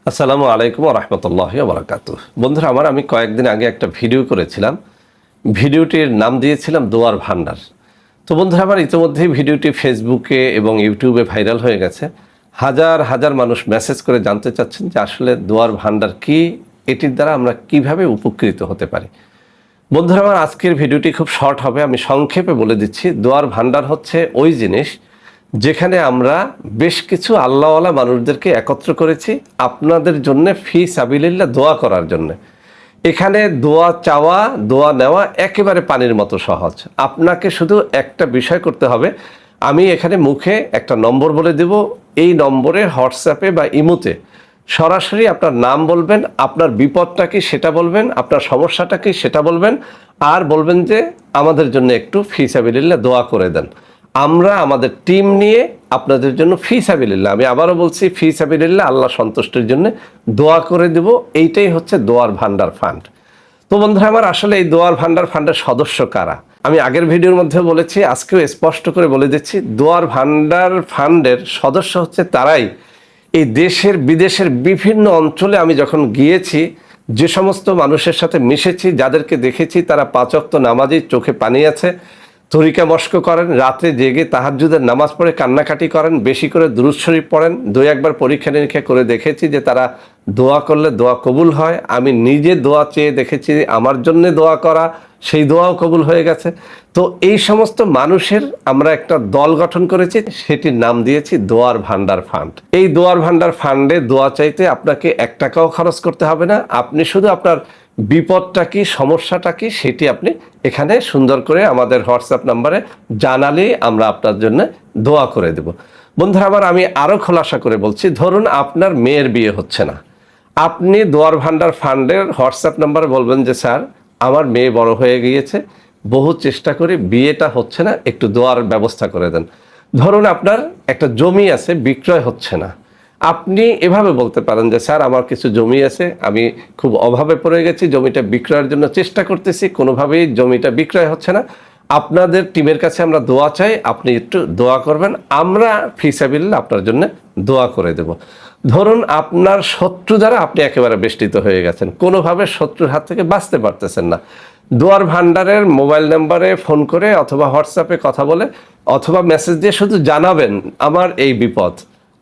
আসসালামু আলাইকুম ওয়া রাহমাতুল্লাহি ওয়া বারাকাতুহু। বন্ধুরা আমার, আমি কয়েকদিন আগে একটা ভিডিও করেছিলাম। ভিডিওটির নাম দিয়েছিলাম দোয়ার ভান্ডার। তো বন্ধুরা আমার, ইতিমধ্যেই ভিডিওটি ফেসবুকে এবং ইউটিউবে ভাইরাল হয়ে গেছে। হাজার হাজার মানুষ মেসেজ করে জানতে চাচ্ছেন যে আসলে দোয়ার ভান্ডার কি, এটির দ্বারা আমরা কিভাবে উপকৃত হতে পারি। বন্ধুরা আমার, আজকের ভিডিওটি খুব শর্ট হবে, আমি সংক্ষেপে বলে দিচ্ছি। দোয়ার ভান্ডার হচ্ছে ওই জিনিস যেখানে আমরা বেশ কিছু আল্লাহওয়ালা মানুষদেরকে একত্র করেছি আপনাদের জন্য ফি সাবিলিল্লাহ দোয়া করার জন্য। এখানে দোয়া চাওয়া, দোয়া নেওয়া একেবারে পানির মতো সহজ। আপনাকে শুধু একটা বিষয় করতে হবে। আমি এখানে মুখে একটা নম্বর বলে দেব, এই নম্বরে হোয়াটসঅ্যাপে বা ইমোতে সরাসরি আপনার নাম বলবেন, আপনার বিপদটা কি সেটা বলবেন, আপনার সমস্যাটা কি সেটা বলবেন, আর বলবেন যে আমাদের জন্য একটু ফি সাবিলিল্লাহ দোয়া করে দেন। আমরা আমাদের টিম নিয়ে আপনাদের জন্য ফি সাবিলিল্লাহ, আমি আবারও বলছি, ফি সাবিলিল্লাহ আল্লাহ সন্তুষ্টির জন্য দোয়া করে দেব। এইটাই হচ্ছে দোয়ার ভান্ডার ফান্ড। তো বন্ধুরা আমার, আসলে এই দোয়ার ভান্ডার ফান্ডের সদস্য কারা আমি আগের ভিডিওর মধ্যে বলেছি, আজকেও স্পষ্ট করে বলে দিচ্ছি। দোয়ার ভান্ডার ফান্ডের সদস্য হচ্ছে তারাই এই দেশের বিদেশের বিভিন্ন অঞ্চলে আমি যখন গিয়েছি, যে সমস্ত মানুষের সাথে মিশেছি, যাদেরকে দেখেছি তারা 5 ওয়াক্ত নামাজি, চোখে পানি আছে, তরিকা মস্ক করেন, রাত্রে জেগে তাহাজ্জুদের নামাজ পড়ে কান্নাকাটি করেন, বেশি করে দুরূদ শরীফ পড়েন। 2-1 পরীক্ষা নিরীক্ষা করে দেখেছি যে তারা দোয়া করলে দোয়া কবুল হয়। আমি নিজে দোয়া চেয়ে দেখেছি, আমার জন্য দোয়া করা, সেই দোয়াও কবুল হয়ে গেছে। তো এই সমস্ত মানুষের আমরা একটা দল গঠন করেছি, সেটির নাম দিয়েছি দোয়ার ভান্ডার ফান্ড। এই দোয়ার ভান্ডার ফান্ডে দোয়া চাইতে আপনাকে 1 টাকাও খরচ করতে হবে না। আপনি শুধু আপনার বিপদটা কি, সমস্যাটা কি, সেটি আপনি এখানে সুন্দর করে আমাদের হোয়াটসঅ্যাপ নাম্বারে জানালেই আমরা আপনার জন্য দোয়া করে দেব। বন্ধুরা আমার, আমি আরও খোলাসা করে বলছি, ধরুন আপনার মেয়ের বিয়ে হচ্ছে না, আপনি দোয়ার ভান্ডার ফান্ডের হোয়াটসঅ্যাপ নাম্বারে বলবেন যে স্যার, আমার মেয়ে বড় হয়ে গিয়েছে, বহু চেষ্টা করে বিয়েটা হচ্ছে না, একটু দোয়ার ব্যবস্থা করে দেন। ধরুন আপনার একটা জমি আছে, বিক্রয় হচ্ছে না, আপনি এভাবে বলতে পারেন যে স্যার, আমার কিছু জমি আছে, আমি খুব অভাবে পড়ে গেছি, জমিটা বিক্রয়ের জন্য চেষ্টা করতেছি, কোনোভাবেই জমিটা বিক্রয় হচ্ছে না, আপনাদের টিমের কাছে আমরা দোয়া চাই, আপনি একটু দোয়া করবেন, আমরা ফিসাবিল্লাহ আপনার জন্য দোয়া করে দেব। ধরুন আপনার শত্রু দ্বারা আপনি একেবারে বেষ্টিত হয়ে গেছেন, কোনোভাবে শত্রুর হাত থেকে বাঁচতে পারতেছেন না, দোয়ার ভান্ডারের মোবাইল নাম্বারে ফোন করে অথবা হোয়াটসঅ্যাপে কথা বলে অথবা মেসেজ দিয়ে শুধু জানাবেন আমার এই বিপদ,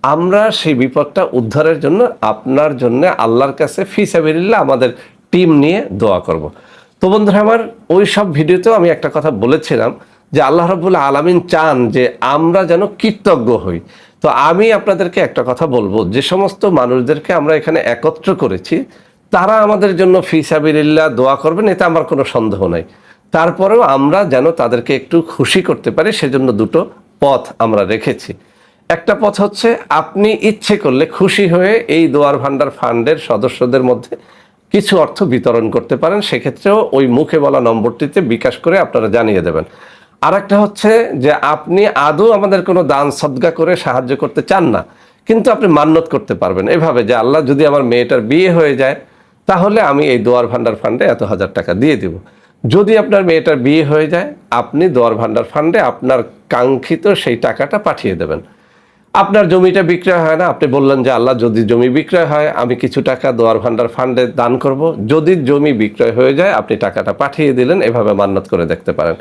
আমরা সেই বিপদটা উদ্ধারের জন্য আপনার জন্য আল্লাহর কাছে ফি সাবিলিল্লাহ আমাদের টিম নিয়ে দোয়া করব। তো বন্ধুরা আমার, ওই সব ভিডিওতেও আমি একটা কথা বলেছিলাম যে আল্লাহ রাব্বুল আলামিন চান যে আমরা যেন কৃতজ্ঞ হই। তো আমি আপনাদেরকে একটা কথা বলবো, যে সমস্ত মানুষদেরকে আমরা এখানে একত্র করেছি তারা আমাদের জন্য ফি সাবিলিল্লাহ দোয়া করবেন, এতে আমার কোনো সন্দেহ নাই। তারপরেও আমরা যেন তাদেরকে একটু খুশি করতে পারি, সেজন্য 2টো পথ আমরা রেখেছি। একটা পথ হচ্ছে, আপনি ইচ্ছে করলে খুশি হয়ে এই দোয়ার ভান্ডার ফান্ডের সদস্যদের মধ্যে কিছু অর্থ বিতরণ করতে পারেন, সেক্ষেত্রেও ওই মুখে বলা নম্বরটিতে বিকাশ করে আপনারা জানিয়ে দেবেন। আর একটা হচ্ছে যে আপনি আদৌ আমাদের কোনো দান সদকা করে সাহায্য করতে চান না, কিন্তু আপনি মান্যত করতে পারবেন এভাবে যে আল্লাহ, যদি আমার মেয়েটার বিয়ে হয়ে যায় তাহলে আমি এই দোয়ার ভান্ডার ফান্ডে এত হাজার টাকা দিয়ে দিব। যদি আপনার মেয়েটার বিয়ে হয়ে যায়, আপনি দোয়ার ভান্ডার ফান্ডে আপনার কাঙ্ক্ষিত সেই টাকাটা পাঠিয়ে দেবেন। আপনার জমিটা বিক্রয় হয় না, আপনি বললেন যে আল্লাহ, যদি জমি বিক্রয় হয় আমি কিছু টাকা দোয়ার ভান্ডার ফান্ডে দান করব। যদি জমি বিক্রয় হয়ে যায় আপনি টাকাটা পাঠিয়ে দিলেন, এভাবে মান্যত করে দেখতে পারেন।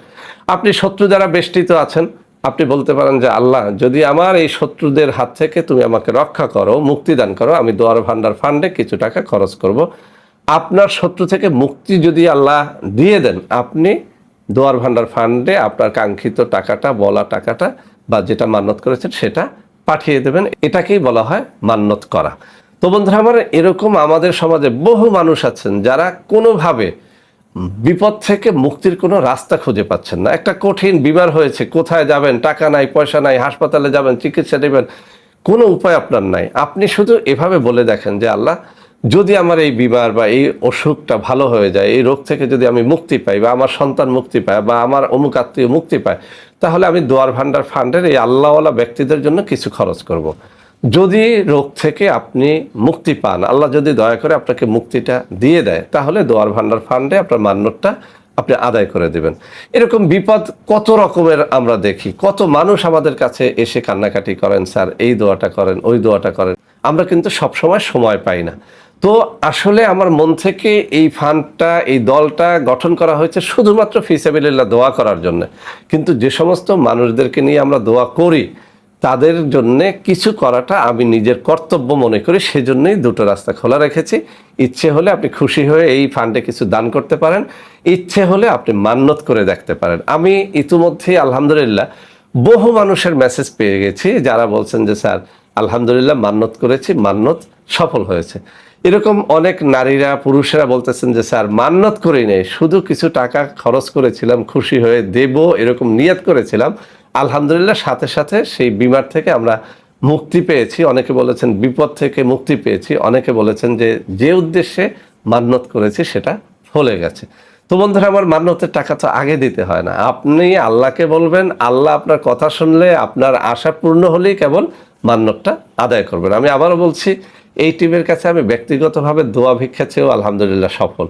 আপনি শত্রু দ্বারা বেষ্টিত আছেন, আপনি বলতে পারেন যে আল্লাহ, যদি আমার এই শত্রুদের হাত থেকে তুমি আমাকে রক্ষা করো, মুক্তি দান করো, আমি দোয়ার ভান্ডার ফান্ডে কিছু টাকা খরচ করব। আপনার শত্রু থেকে মুক্তি যদি আল্লাহ দিয়ে দেন, আপনি দোয়ার ভান্ডার ফান্ডে আপনার কাঙ্ক্ষিত টাকাটা, বলা টাকাটা বা যেটা মান্যত করেছেন সেটা পাঠিয়ে দেবেন। এটাকেই বলা হয় মান্যত করা। তো বন্ধুরা আমার, এরকম আমাদের সমাজে বহু মানুষ আছেন যারা কোনোভাবে বিপদ থেকে মুক্তির কোনো রাস্তা খুঁজে পাচ্ছেন না। একটা কঠিন বিমার হয়েছে, কোথায় যাবেন, টাকা নাই, পয়সা নাই, হাসপাতালে যাবেন, চিকিৎসা নেবেন, কোনো উপায় আপনার নাই। আপনি শুধু এভাবে বলে দেখেন যে আল্লাহ, যদি আমার এই বিমার বা এই অসুখটা ভালো হয়ে যায়, এই রোগ থেকে যদি আমি মুক্তি পাই বা আমার সন্তান মুক্তি পায় বা আমার অমুক আত্মীয় মুক্তি পায়, তাহলে আমি দোয়ার ভান্ডার ফান্ডের এই আল্লাহওয়ালা ব্যক্তিদের জন্য কিছু খরচ করব। যদি রোগ থেকে আপনি মুক্তি পান, আল্লাহ যদি দয়া করে আপনাকে মুক্তিটা দিয়ে দেয়, তাহলে দোয়ার ভান্ডার ফান্ডে আপনার মান্যতটা আপনি আদায় করে দেবেন। এরকম বিপদ কত রকমের আমরা দেখি, কত মানুষ আমাদের কাছে এসে কান্নাকাটি করেন, স্যার এই দোয়াটা করেন, ওই দোয়াটা করেন। আমরা কিন্তু সবসময় সময় পাই না। তো আসলে আমার মন থেকে এই ফান্ডটা, এই দলটা গঠন করা হয়েছে শুধুমাত্র ফিসাবিলিল্লাহ দোয়া করার জন্য। কিন্তু যে সমস্ত মানুষদেরকে নিয়ে আমরা দোয়া করি তাদের জন্য কিছু করাটা আমি নিজের কর্তব্য মনে করি, সেজন্যই দুটো রাস্তা খোলা রেখেছি। ইচ্ছে হলে আপনি খুশি হয়ে এই ফান্ডে কিছু দান করতে পারেন, ইচ্ছে হলে আপনি মান্নত করে দেখতে পারেন। আমি ইতিমধ্যেই আলহামদুলিল্লাহ বহু মানুষের মেসেজ পেয়ে গেছি যারা বলছেন যে স্যার আলহামদুলিল্লাহ মান্নত করেছি, মান্নত সফল হয়েছে। এরকম অনেক নারীরা পুরুষেরা বলতেছেন যে স্যার মান্নত করেই নেই, শুধু কিছু টাকা খরচ করেছিলাম, খুশি হয়ে দেব এরকম নিয়ত করেছিলাম, আলহামদুলিল্লাহ সাথে সাথে সেই বিমার থেকে আমরা মুক্তি পেয়েছি। অনেকে বলেছেন বিপদ থেকে মুক্তি পেয়েছি, অনেকে বলেছেন যে যে উদ্দেশ্যে মান্নত করেছি সেটা ফলে গেছে। তো বন্ধুরা আমার, মান্নতের টাকা তো আগে দিতে হয় না, আপনি আল্লাহকে বলবেন, আল্লাহ আপনার কথা শুনলে আপনার আশা পূর্ণ হলেই কেবল মান্নতটা আদায় করবেন। আমি আবারও বলছি, এই টিমের কাছে আমি ব্যক্তিগতভাবে দোয়া ভিক্ষা চেয়েও আলহামদুলিল্লাহ সফল।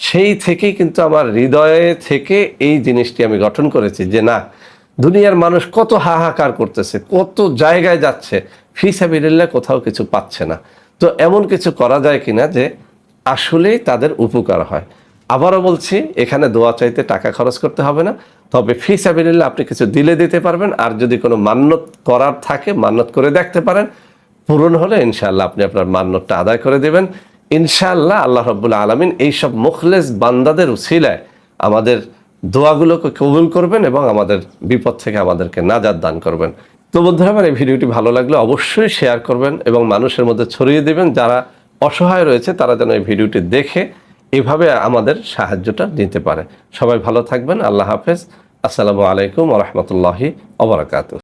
সেই থেকেই কিন্তু আমার হৃদয়ে থেকে এই জিনিসটি আমি গঠন করেছি যে না, দুনিয়ার মানুষ কত হাহাকার করতেছে, কত জায়গায় যাচ্ছে, ফিসাবিলিল্লাহ কোথাও কিছু পাচ্ছে না। তো এমন কিছু করা যায় কিনা যে আসলেই তাদের উপকার হয়। আবারও বলছি, এখানে দোয়া চাইতে টাকা খরচ করতে হবে না, তবে ফিসাবিলিল্লাহ আপনি কিছু দিলে দিতে পারবেন। আর যদি কোনো মান্নত করার থাকে মান্নত করে দেখতে পারেন, পূরণ হলে ইনশাআল্লাহ আপনি আপনার মান্নতটা আদায় করে দেবেন। ইনশাআল্লাহ আল্লাহ রাব্বুল আলামিন এইসব মুখলেস বান্দাদের উসিলায় আমাদের দোয়াগুলোকে কবুল করবেন এবং আমাদের বিপদ থেকে আমাদেরকে নাজাত দান করবেন। তো বন্ধুরা আমার, এই ভিডিওটি ভালো লাগলে অবশ্যই শেয়ার করবেন এবং মানুষের মধ্যে ছড়িয়ে দেবেন। যারা অসহায় রয়েছে তারা যেন এই ভিডিওটি দেখে এভাবে আমাদের সাহায্যটা নিতে পারে। সবাই ভালো থাকবেন। আল্লাহ হাফেজ। আসসালামু আলাইকুম ওয়া রাহমাতুল্লাহি ওয়া বারাকাতুহু।